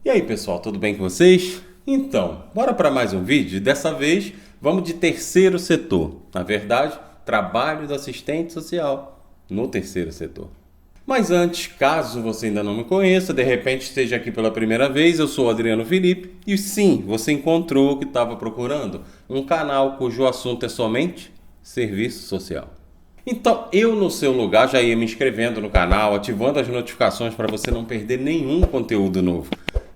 E aí pessoal, tudo bem com vocês? Então, bora para mais um vídeo. Dessa vez vamos de terceiro setor. Na verdade, trabalho do assistente social no terceiro setor. Mas antes, caso você ainda não me conheça, de repente esteja aqui pela primeira vez, eu sou o Adriano Felipe e sim, você encontrou o que estava procurando, um canal cujo assunto é somente serviço social. Então, eu no seu lugar já ia me inscrevendo no canal, ativando as notificações para você não perder nenhum conteúdo novo.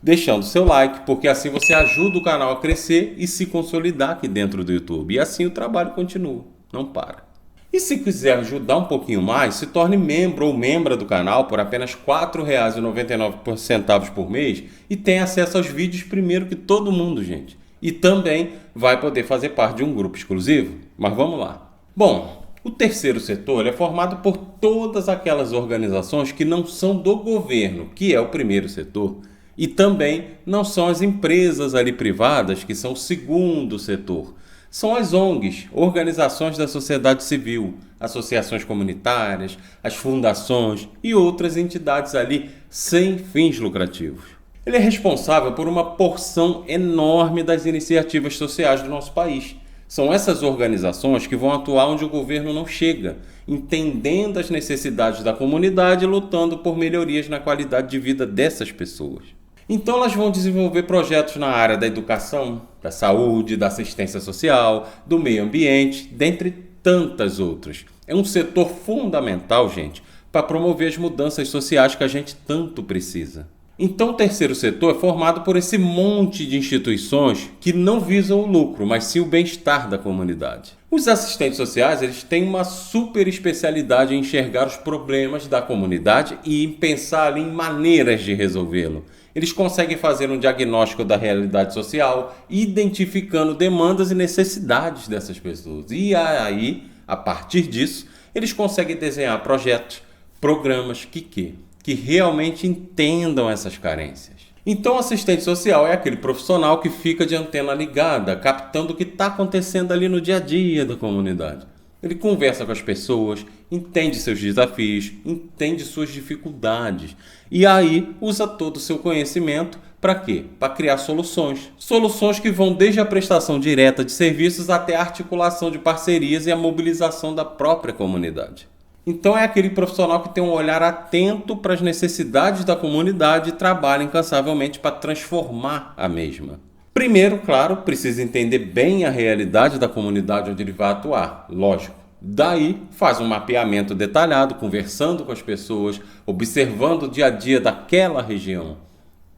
Deixando seu like, porque assim você ajuda o canal a crescer e se consolidar aqui dentro do YouTube. E assim o trabalho continua, não para. E se quiser ajudar um pouquinho mais, se torne membro ou membra do canal por apenas R$ 4,99 por mês e tenha acesso aos vídeos primeiro que todo mundo, gente. E também vai poder fazer parte de um grupo exclusivo. Mas vamos lá. Bom, o terceiro setor é formado por todas aquelas organizações que não são do governo, que é o primeiro setor, e também não são as empresas ali privadas, que são o segundo setor. São as ONGs, organizações da sociedade civil, associações comunitárias, as fundações e outras entidades ali sem fins lucrativos. Ele é responsável por uma porção enorme das iniciativas sociais do nosso país. São essas organizações que vão atuar onde o governo não chega, entendendo as necessidades da comunidade e lutando por melhorias na qualidade de vida dessas pessoas. Então elas vão desenvolver projetos na área da educação, da saúde, da assistência social, do meio ambiente, dentre tantas outras. É um setor fundamental, gente, para promover as mudanças sociais que a gente tanto precisa. Então o terceiro setor é formado por esse monte de instituições que não visam o lucro, mas sim o bem-estar da comunidade. Os assistentes sociais eles têm uma super especialidade em enxergar os problemas da comunidade e em pensar ali em maneiras de resolvê-lo. Eles conseguem fazer um diagnóstico da realidade social, identificando demandas e necessidades dessas pessoas. E aí, a partir disso, eles conseguem desenhar projetos, programas que realmente entendam essas carências. Então, o assistente social é aquele profissional que fica de antena ligada, captando o que está acontecendo ali no dia a dia da comunidade. Ele conversa com as pessoas, entende seus desafios, entende suas dificuldades e aí usa todo o seu conhecimento para quê? Para criar soluções. Soluções que vão desde a prestação direta de serviços até a articulação de parcerias e a mobilização da própria comunidade. Então é aquele profissional que tem um olhar atento para as necessidades da comunidade e trabalha incansavelmente para transformar a mesma. Primeiro, claro, precisa entender bem a realidade da comunidade onde ele vai atuar, lógico. Daí, faz um mapeamento detalhado, conversando com as pessoas, observando o dia a dia daquela região.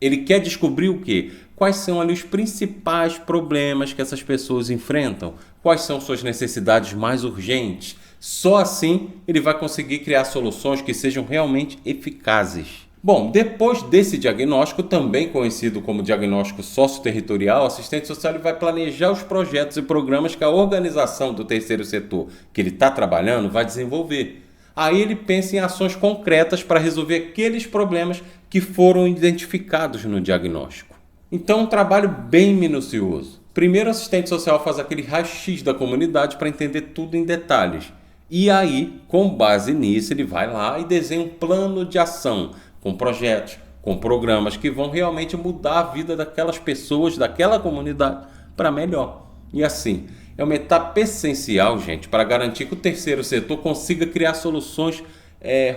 Ele quer descobrir o quê? Quais são ali os principais problemas que essas pessoas enfrentam? Quais são suas necessidades mais urgentes? Só assim ele vai conseguir criar soluções que sejam realmente eficazes. Bom, depois desse diagnóstico, também conhecido como diagnóstico socioterritorial, o assistente social vai planejar os projetos e programas que a organização do terceiro setor que ele está trabalhando vai desenvolver. Aí ele pensa em ações concretas para resolver aqueles problemas que foram identificados no diagnóstico. Então, um trabalho bem minucioso. Primeiro, o assistente social faz aquele raio-x da comunidade para entender tudo em detalhes. E aí, com base nisso, ele vai lá e desenha um plano de ação, com projetos, com programas que vão realmente mudar a vida daquelas pessoas, daquela comunidade, para melhor. E assim, é uma etapa essencial, gente, para garantir que o terceiro setor consiga criar soluções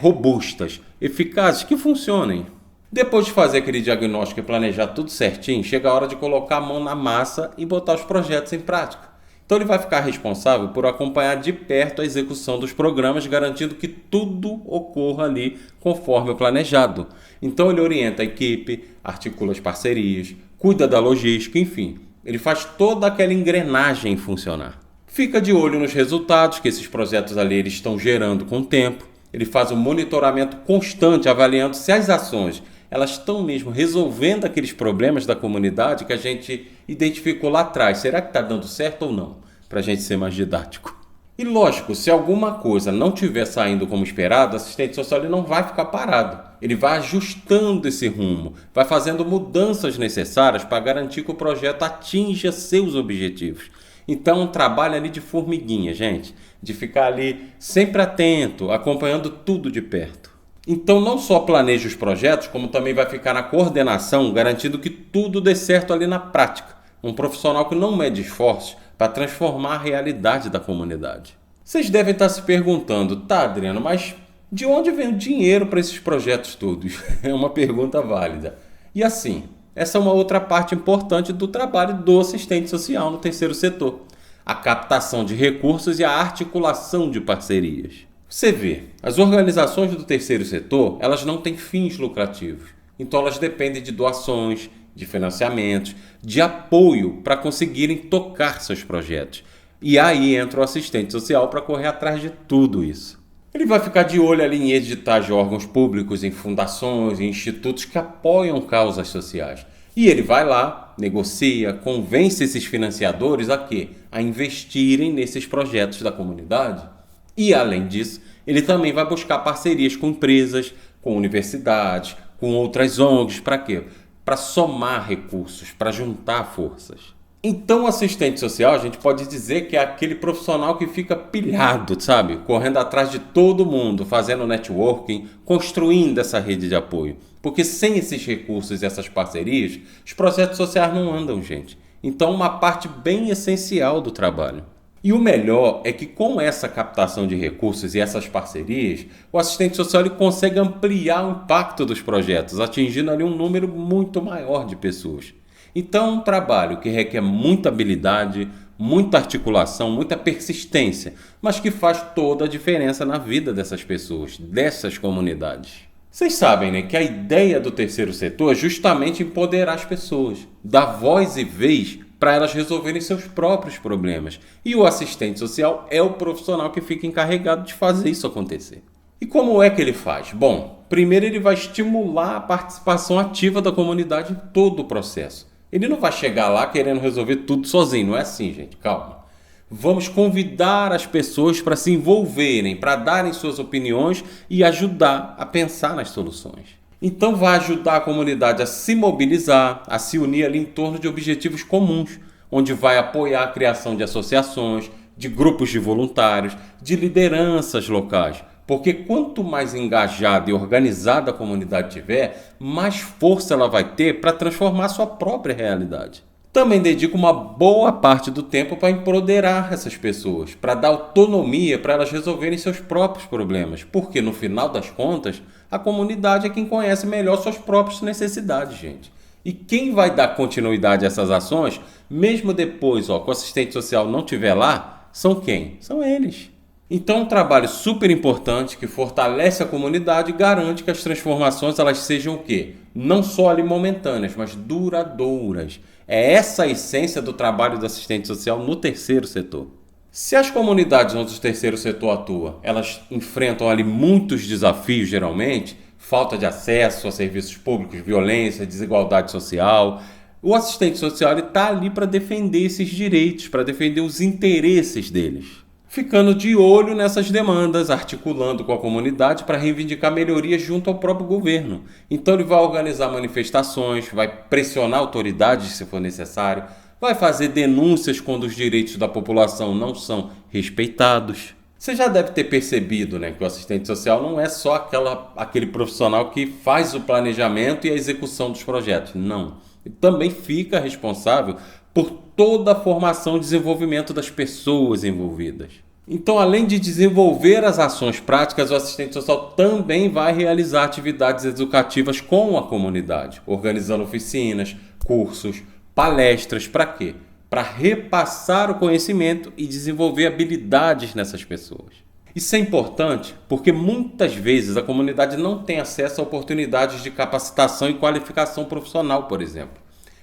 robustas, eficazes, que funcionem. Depois de fazer aquele diagnóstico e planejar tudo certinho, chega a hora de colocar a mão na massa e botar os projetos em prática. Então ele vai ficar responsável por acompanhar de perto a execução dos programas, garantindo que tudo ocorra ali conforme o planejado. Então ele orienta a equipe, articula as parcerias, cuida da logística, enfim. Ele faz toda aquela engrenagem funcionar. Fica de olho nos resultados que esses projetos ali eles estão gerando com o tempo. Ele faz um monitoramento constante, avaliando se as ações elas estão mesmo resolvendo aqueles problemas da comunidade que a gente identificou lá atrás. Será que está dando certo ou não? Para a gente ser mais didático. E lógico, se alguma coisa não estiver saindo como esperado, o assistente social ele não vai ficar parado. Ele vai ajustando esse rumo, vai fazendo mudanças necessárias para garantir que o projeto atinja seus objetivos. Então, um trabalho ali de formiguinha, gente, de ficar ali sempre atento, acompanhando tudo de perto. Então não só planeja os projetos, como também vai ficar na coordenação, garantindo que tudo dê certo ali na prática. Um profissional que não mede esforços para transformar a realidade da comunidade. Vocês devem estar se perguntando, tá, Adriano, mas de onde vem o dinheiro para esses projetos todos? É uma pergunta válida. E assim, essa é uma outra parte importante do trabalho do assistente social no terceiro setor. A captação de recursos e a articulação de parcerias. Você vê, as organizações do terceiro setor, elas não têm fins lucrativos. Então elas dependem de doações, de financiamentos, de apoio para conseguirem tocar seus projetos. E aí entra o assistente social para correr atrás de tudo isso. Ele vai ficar de olho ali em editais de órgãos públicos, em fundações, em institutos que apoiam causas sociais. E ele vai lá, negocia, convence esses financiadores a quê? A investirem nesses projetos da comunidade. E, além disso, ele também vai buscar parcerias com empresas, com universidades, com outras ONGs. Para quê? Para somar recursos, para juntar forças. Então, o assistente social, a gente pode dizer que é aquele profissional que fica pilhado, sabe? Correndo atrás de todo mundo, fazendo networking, construindo essa rede de apoio. Porque sem esses recursos e essas parcerias, os projetos sociais não andam, gente. Então, uma parte bem essencial do trabalho. E o melhor é que com essa captação de recursos e essas parcerias, o assistente social ele consegue ampliar o impacto dos projetos, atingindo ali um número muito maior de pessoas. Então é um trabalho que requer muita habilidade, muita articulação, muita persistência, mas que faz toda a diferença na vida dessas pessoas, dessas comunidades. Vocês sabem, né, que a ideia do terceiro setor é justamente empoderar as pessoas, dar voz e vez para elas resolverem seus próprios problemas. E o assistente social é o profissional que fica encarregado de fazer isso acontecer. E como é que ele faz? Bom, primeiro ele vai estimular a participação ativa da comunidade em todo o processo. Ele não vai chegar lá querendo resolver tudo sozinho, não é assim, gente, calma. Vamos convidar as pessoas para se envolverem, para darem suas opiniões e ajudar a pensar nas soluções. Então vai ajudar a comunidade a se mobilizar, a se unir ali em torno de objetivos comuns, onde vai apoiar a criação de associações, de grupos de voluntários, de lideranças locais. Porque quanto mais engajada e organizada a comunidade tiver, mais força ela vai ter para transformar sua própria realidade. Também dedica uma boa parte do tempo para empoderar essas pessoas, para dar autonomia para elas resolverem seus próprios problemas, porque no final das contas, a comunidade é quem conhece melhor suas próprias necessidades, gente. E quem vai dar continuidade a essas ações, mesmo depois que o assistente social não estiver lá, são quem? São eles. Então, um trabalho super importante que fortalece a comunidade e garante que as transformações elas sejam o quê? Não só ali momentâneas, mas duradouras. É essa a essência do trabalho do assistente social no terceiro setor. Se as comunidades onde o terceiro setor atua, elas enfrentam ali muitos desafios geralmente, falta de acesso a serviços públicos, violência, desigualdade social, o assistente social está ali para defender esses direitos, para defender os interesses deles. Ficando de olho nessas demandas, articulando com a comunidade para reivindicar melhorias junto ao próprio governo. Então ele vai organizar manifestações, vai pressionar autoridades se for necessário, vai fazer denúncias quando os direitos da população não são respeitados. Você já deve ter percebido, né, que o assistente social não é só aquele profissional que faz o planejamento e a execução dos projetos. Não. Ele também fica responsável por toda a formação e desenvolvimento das pessoas envolvidas. Então, além de desenvolver as ações práticas, o assistente social também vai realizar atividades educativas com a comunidade, organizando oficinas, cursos, palestras. Para quê? Para repassar o conhecimento e desenvolver habilidades nessas pessoas. Isso é importante porque muitas vezes a comunidade não tem acesso a oportunidades de capacitação e qualificação profissional, por exemplo.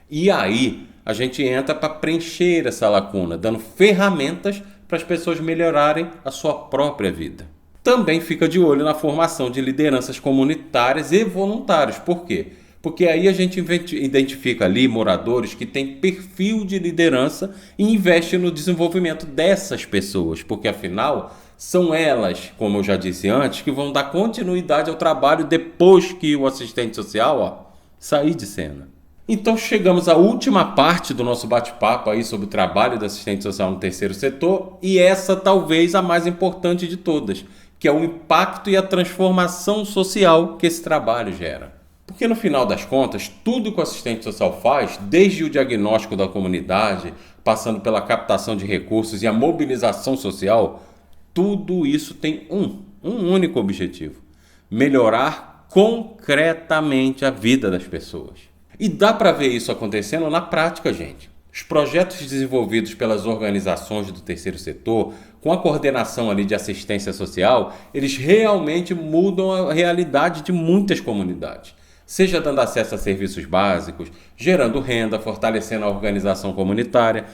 E aí a gente entra para preencher essa lacuna, dando ferramentas para as pessoas melhorarem a sua própria vida. Também fica de olho na formação de lideranças comunitárias e voluntários. Por quê? Porque aí a gente identifica ali moradores que têm perfil de liderança e investe no desenvolvimento dessas pessoas, porque afinal são elas, como eu já disse antes, que vão dar continuidade ao trabalho depois que o assistente social sair de cena. Então chegamos à última parte do nosso bate-papo aí sobre o trabalho do assistente social no terceiro setor e essa talvez a mais importante de todas, que é o impacto e a transformação social que esse trabalho gera. Porque no final das contas, tudo que o assistente social faz, desde o diagnóstico da comunidade, passando pela captação de recursos e a mobilização social, tudo isso tem um único objetivo: melhorar concretamente a vida das pessoas. E dá para ver isso acontecendo na prática, gente. Os projetos desenvolvidos pelas organizações do terceiro setor, com a coordenação ali de assistência social, eles realmente mudam a realidade de muitas comunidades. Seja dando acesso a serviços básicos, gerando renda, fortalecendo a organização comunitária.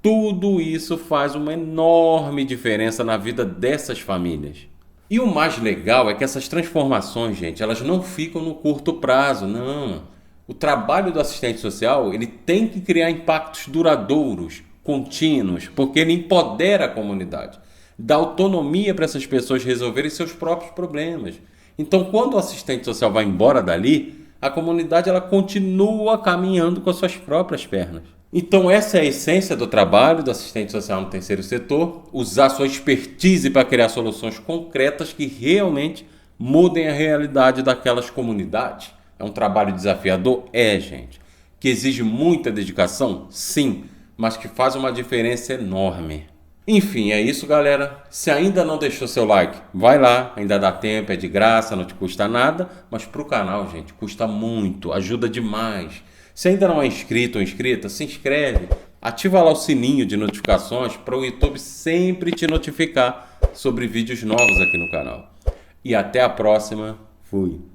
Tudo isso faz uma enorme diferença na vida dessas famílias. E o mais legal é que essas transformações, gente, elas não ficam no curto prazo, não. O trabalho do assistente social, ele tem que criar impactos duradouros, contínuos, porque ele empodera a comunidade, dá autonomia para essas pessoas resolverem seus próprios problemas. Então, quando o assistente social vai embora dali, a comunidade ela continua caminhando com as suas próprias pernas. Então, essa é a essência do trabalho do assistente social no terceiro setor, usar sua expertise para criar soluções concretas que realmente mudem a realidade daquelas comunidades. É um trabalho desafiador? É, gente. Que exige muita dedicação? Sim, mas que faz uma diferença enorme. Enfim, é isso, galera. Se ainda não deixou seu like, vai lá, ainda dá tempo, é de graça, não te custa nada, mas pro canal, gente, custa muito, ajuda demais. Se ainda não é inscrito ou inscrita, se inscreve, ativa lá o sininho de notificações para o YouTube sempre te notificar sobre vídeos novos aqui no canal. E até a próxima. Fui.